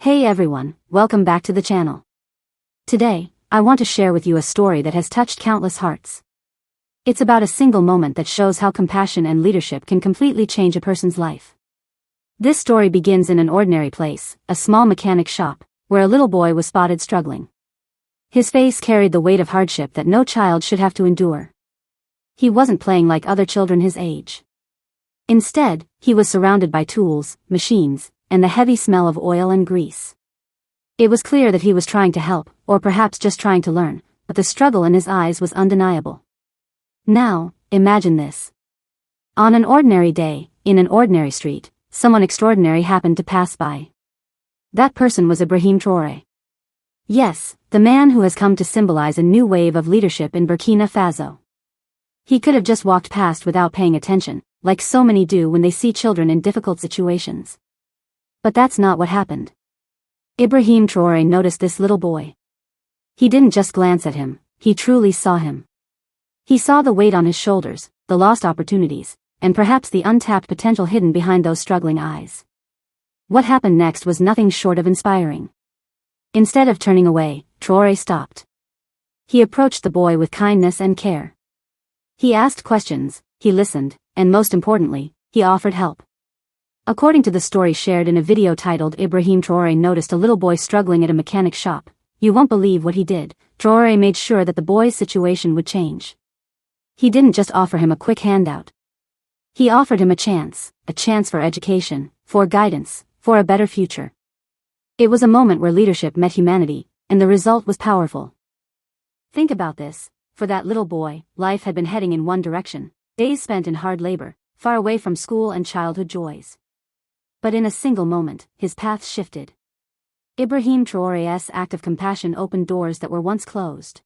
Hey everyone, welcome back to the channel. Today, I want to share with you a story that has touched countless hearts. It's about a single moment that shows how compassion and leadership can completely change a person's life. This story begins in an ordinary place, a small mechanic shop, where a little boy was spotted struggling. His face carried the weight of hardship that no child should have to endure. He wasn't playing like other children his age. Instead, he was surrounded by tools, machines, and the heavy smell of oil and grease. It was clear that he was trying to help, or perhaps just trying to learn, but the struggle in his eyes was undeniable. Now, imagine this. On an ordinary day, in an ordinary street, someone extraordinary happened to pass by. That person was Ibrahim Traoré. Yes, the man who has come to symbolize a new wave of leadership in Burkina Faso. He could have just walked past without paying attention, like so many do when they see children in difficult situations. But that's not what happened. Ibrahim Traoré noticed this little boy. He didn't just glance at him, he truly saw him. He saw the weight on his shoulders, the lost opportunities, and perhaps the untapped potential hidden behind those struggling eyes. What happened next was nothing short of inspiring. Instead of turning away, Traoré stopped. He approached the boy with kindness and care. He asked questions, he listened, and most importantly, he offered help. According to the story shared in a video titled Ibrahim Traoré noticed a little boy struggling at a mechanic shop. You won't believe what he did. Traoré made sure that the boy's situation would change. He didn't just offer him a quick handout. He offered him a chance for education, for guidance, for a better future. It was a moment where leadership met humanity, and the result was powerful. Think about this. For that little boy, life had been heading in one direction, days spent in hard labor, far away from school and childhood joys. But in a single moment, his path shifted. Ibrahim Traoré's act of compassion opened doors that were once closed.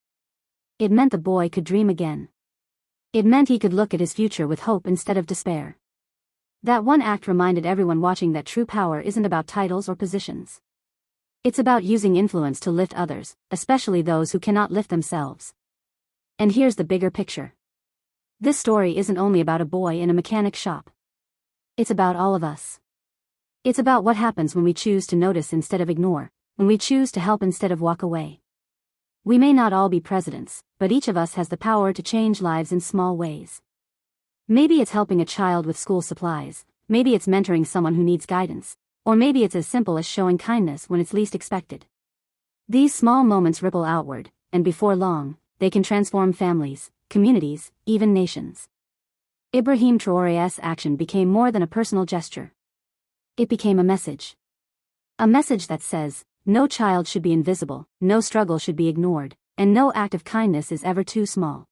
It meant the boy could dream again. It meant he could look at his future with hope instead of despair. That one act reminded everyone watching that true power isn't about titles or positions. It's about using influence to lift others, especially those who cannot lift themselves. And here's the bigger picture. This story isn't only about a boy in a mechanic shop. It's about all of us. It's about what happens when we choose to notice instead of ignore, when we choose to help instead of walk away. We may not all be presidents, but each of us has the power to change lives in small ways. Maybe it's helping a child with school supplies, maybe it's mentoring someone who needs guidance, or maybe it's as simple as showing kindness when it's least expected. These small moments ripple outward, and before long, they can transform families, communities, even nations. Ibrahim Traoré's action became more than a personal gesture. It became a message. A message that says, no child should be invisible, no struggle should be ignored, and no act of kindness is ever too small.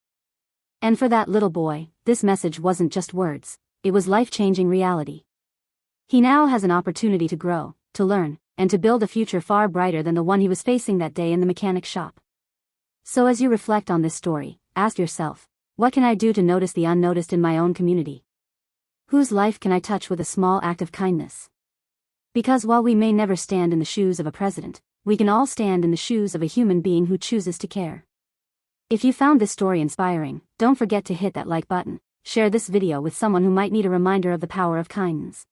And for that little boy, this message wasn't just words, it was life-changing reality. He now has an opportunity to grow, to learn, and to build a future far brighter than the one he was facing that day in the mechanic shop. So as you reflect on this story, ask yourself, what can I do to notice the unnoticed in my own community? Whose life can I touch with a small act of kindness? Because while we may never stand in the shoes of a president, we can all stand in the shoes of a human being who chooses to care. If you found this story inspiring, don't forget to hit that like button, share this video with someone who might need a reminder of the power of kindness.